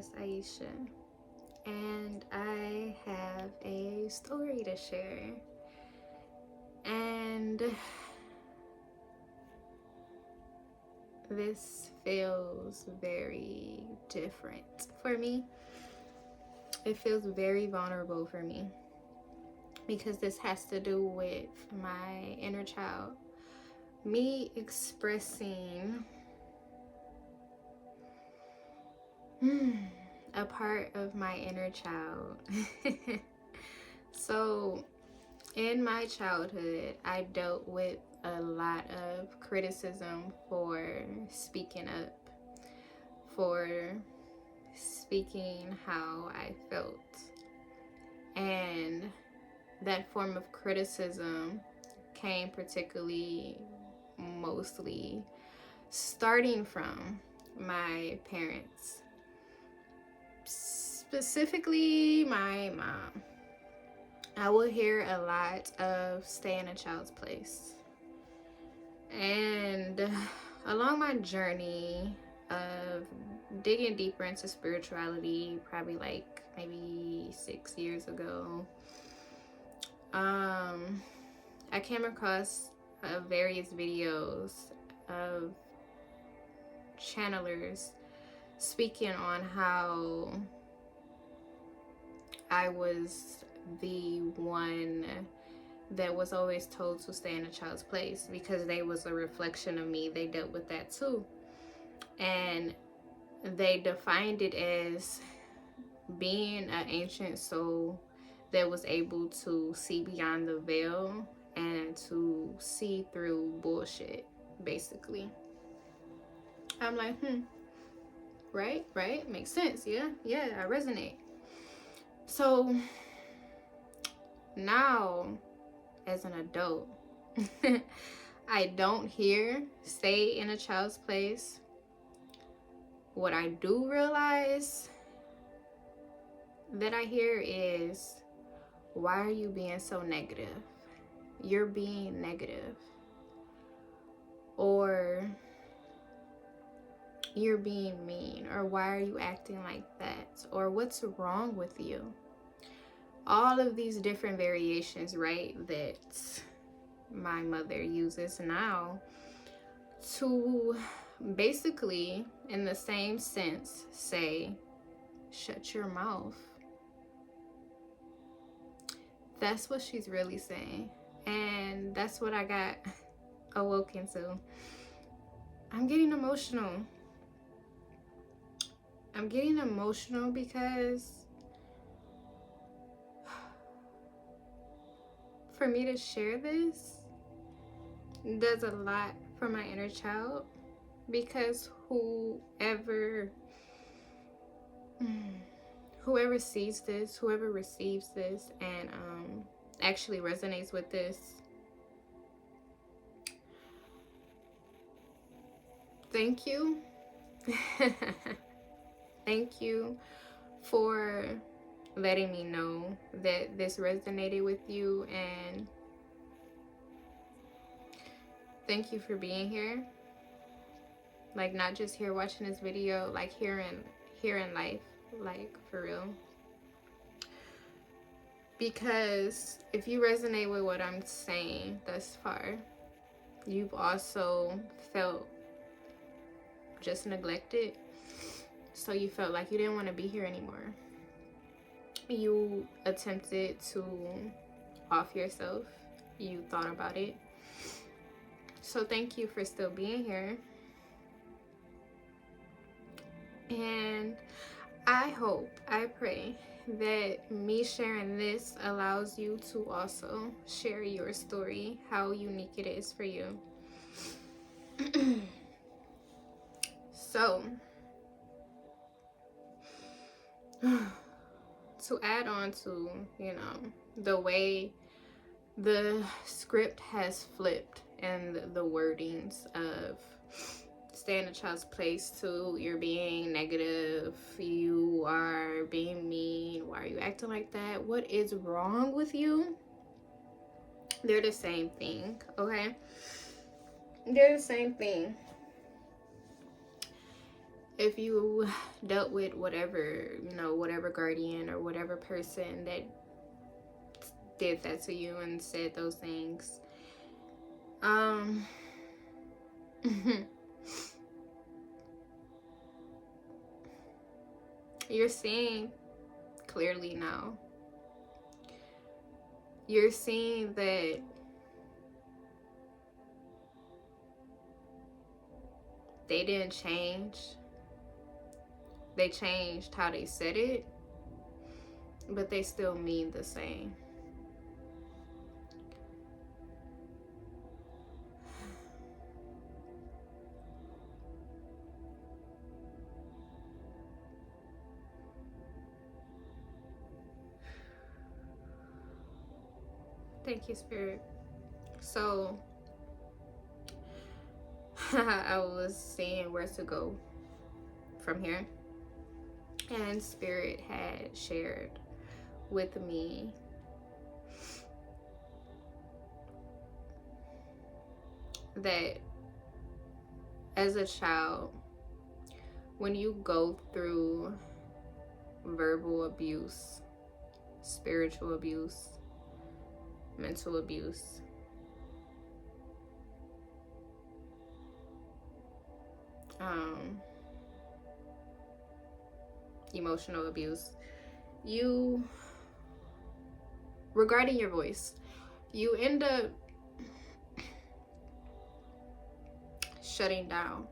is Aisha, and I have a story to share. And this feels very different for me. It feels very vulnerable for me because this has to do with my inner child. Me expressing a part of my inner child. So, in my childhood, I dealt with a lot of criticism for speaking up, for speaking how I felt. And that form of criticism came particularly, mostly, starting from my parents, specifically my mom. I will hear a lot of stay in a child's place. And along my journey of digging deeper into spirituality, probably like maybe 6 years ago, I came across various videos of channelers speaking on how I was the one that was always told to stay in a child's place because they was a reflection of me. They dealt with that too. And they defined it as being an ancient soul that was able to see beyond the veil and to see through bullshit, basically. I'm like, right, makes sense. Yeah, I resonate. So now, as an adult, I don't hear stay in a child's place. What I do realize that I hear is, why are you being so negative? You're being negative. Or you're being mean. Or why are you acting like that? Or what's wrong with you? All of these different variations, right, that my mother uses now to basically, in the same sense, say, shut your mouth. That's what she's really saying. And that's what I got awoken to. I'm getting emotional. I'm getting emotional because for me to share this does a lot for my inner child, because whoever sees this, whoever receives this, and actually resonates with this, thank you. Thank you for letting me know that this resonated with you, and thank you for being here. Like, not just here watching this video, like here in life, like for real. Because if you resonate with what I'm saying thus far, you've also felt just neglected. So you felt like you didn't want to be here anymore. You attempted to off yourself. You thought about it. So thank you for still being here. And I hope, I pray that me sharing this allows you to also share your story, how unique it is for you. So, to add on to, the way the script has flipped and the wordings of stay in a child's place to you're being negative, you are being mean, why are you acting like that, what is wrong with you? They're the same thing, okay? They're the same thing. if you dealt with whatever, whatever guardian or whatever person that did that to you and said those things, you're seeing clearly now. You're seeing that they didn't change. They changed how they said it, but they still mean the same. Thank you, Spirit. So, I was seeing where to go from here. And Spirit had shared with me that as a child, when you go through verbal abuse, spiritual abuse, mental abuse, emotional abuse, regarding your voice, you end up shutting down.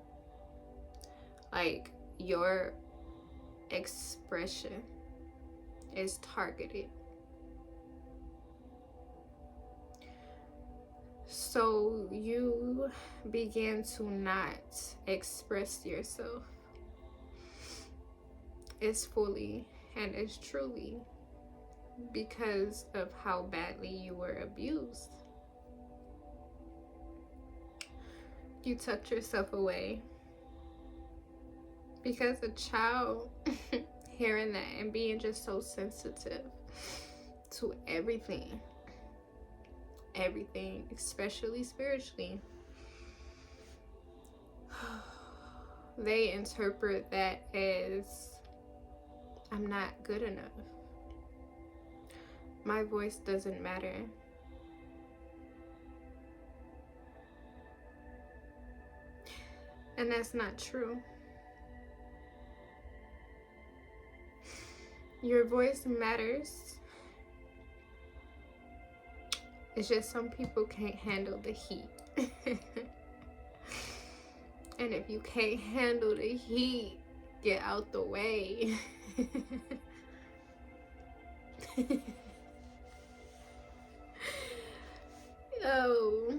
Like, your expression is targeted. So you begin to not express yourself as fully and as truly because of how badly you were abused. You tucked yourself away because a child hearing that and being just so sensitive to everything, especially spiritually, they interpret that as, I'm not good enough. My voice doesn't matter. And that's not true. Your voice matters. It's just some people can't handle the heat. And if you can't handle the heat, get out the way. Oh.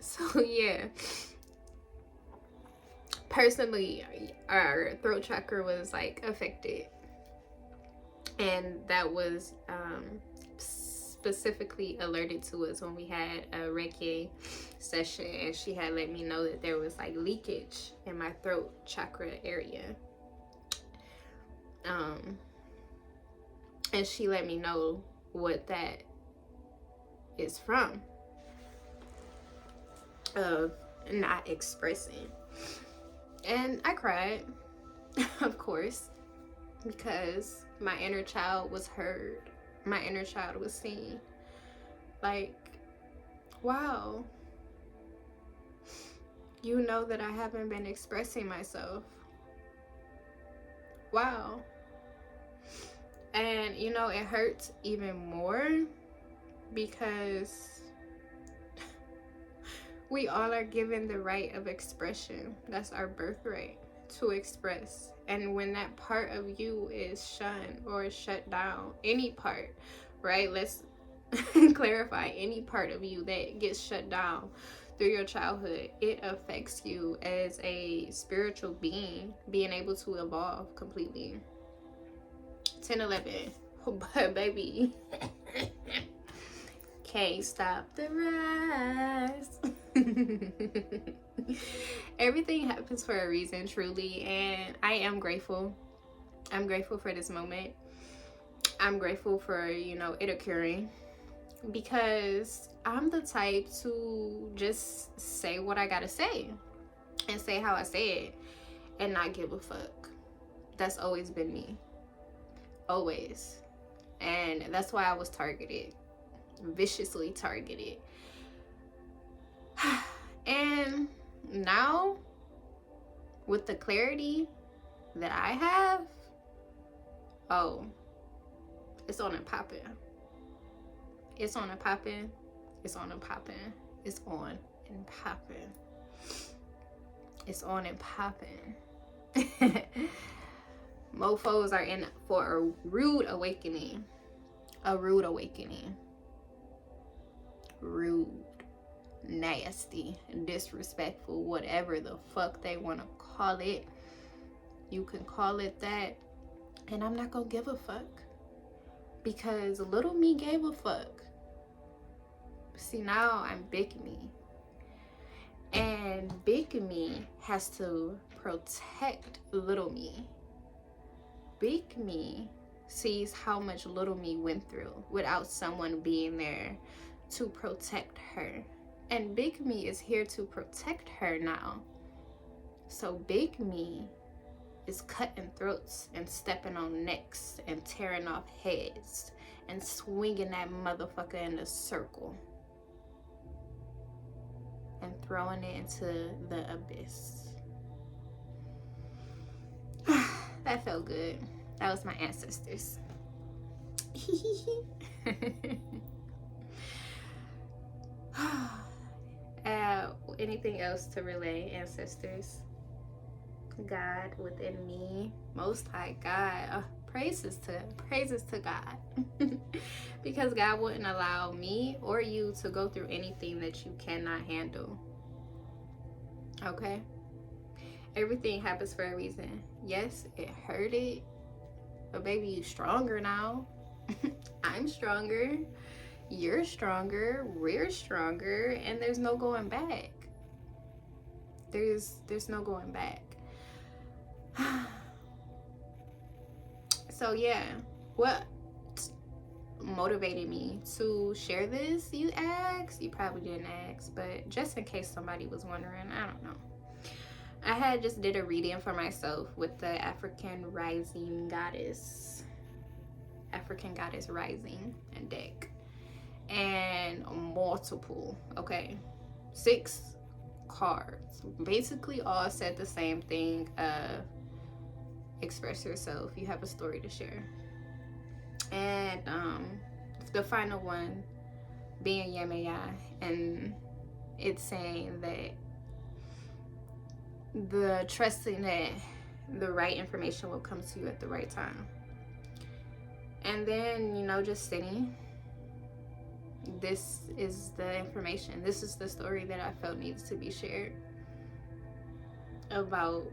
So yeah. Personally, our throat chakra was like affected. And that was specifically alerted to us when we had a Reiki session, and she had let me know that there was like leakage in my throat chakra area. And she let me know what that is from, of not expressing. And I cried, of course, because my inner child was heard. My inner child was seen. Like, wow, you know that I haven't been expressing myself. Wow. And it hurts even more because we all are given the right of expression. That's our birthright, to express. And when that part of you is shunned or shut down, any part, right? Let's clarify, any part of you that gets shut down through your childhood, it affects you as a spiritual being, being able to evolve completely. 10-11. But baby, can't stop the rise. Everything happens for a reason, truly, and I am grateful. I'm grateful for this moment. I'm grateful for it occurring, because I'm the type to just say what I gotta say. and say how I say it and not give a fuck. That's always been me. Always. And that's why I was targeted. Viciously targeted. And now, with the clarity that I have, oh, it's on and popping. It's on and popping. It's on and popping. It's on and popping. It's on and popping. Mofos are in for a rude awakening. A rude awakening. Rude, nasty, disrespectful, whatever the fuck they want to call it. You can call it that. And I'm not gonna give a fuck. Because little me gave a fuck. See, now I'm big me. And big me has to protect little me. Big me sees how much little me went through without someone being there to protect her. And big me is here to protect her now. So big me is cutting throats and stepping on necks and tearing off heads and swinging that motherfucker in a circle and throwing it into the abyss. That felt good. That was my ancestors. Anything else to relay, ancestors? God within me, Most High God. Praises to God. Because God wouldn't allow me or you to go through anything that you cannot handle. Okay? Everything happens for a reason. Yes, it hurted, but baby, you stronger now. I'm stronger. You're stronger. We're stronger. And there's no going back. There's no going back. So yeah, what motivated me to share this, you ask? You probably didn't ask, but just in case somebody was wondering, I don't know. I had just did a reading for myself with the African Goddess Rising and deck, and multiple, okay, 6 cards, basically all said the same thing. Express yourself, you have a story to share. And the final one being Yemaya, and it's saying that the trusting that the right information will come to you at the right time. And then, just sitting, this is the information, this is the story that I felt needs to be shared about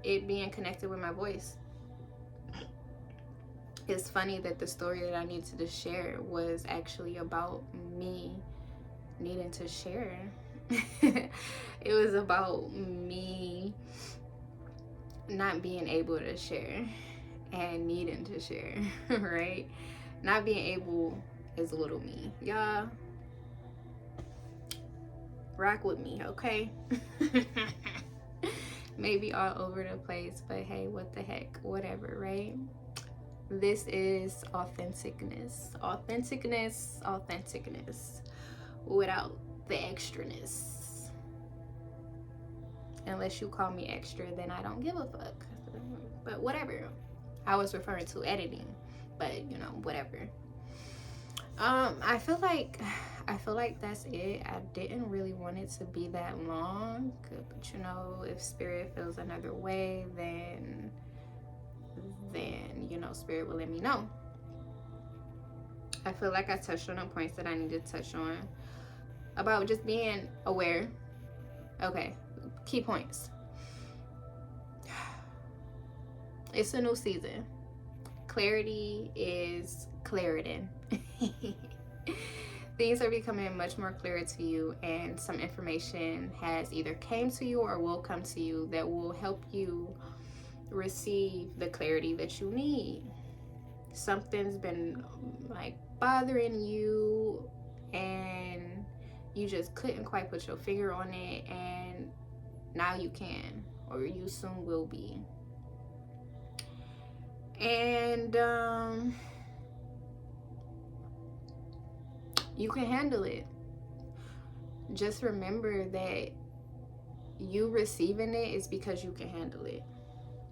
it being connected with my voice. It's funny that the story that I needed to share was actually about me needing to share. It was about me not being able to share and needing to share, right? Not being able is little me. Y'all rock with me, okay? Maybe all over the place, but hey, what the heck, whatever, right? This is authenticness without the extraness. Unless you call me extra, then I don't give a fuck. But whatever. I was referring to editing, but whatever. I feel like that's it. I didn't really want it to be that long, but if spirit feels another way, then spirit will let me know. I feel like I touched on the points that I need to touch on about just being aware. Okay, key points. It's a new season. Clarity is clarity. Things are becoming much more clear to you, and some information has either came to you or will come to you that will help you receive the clarity that you need. Something's been bothering you, and you just couldn't quite put your finger on it, and now you can, or you soon will be. And you can handle it. Just remember that you receiving it is because you can handle it.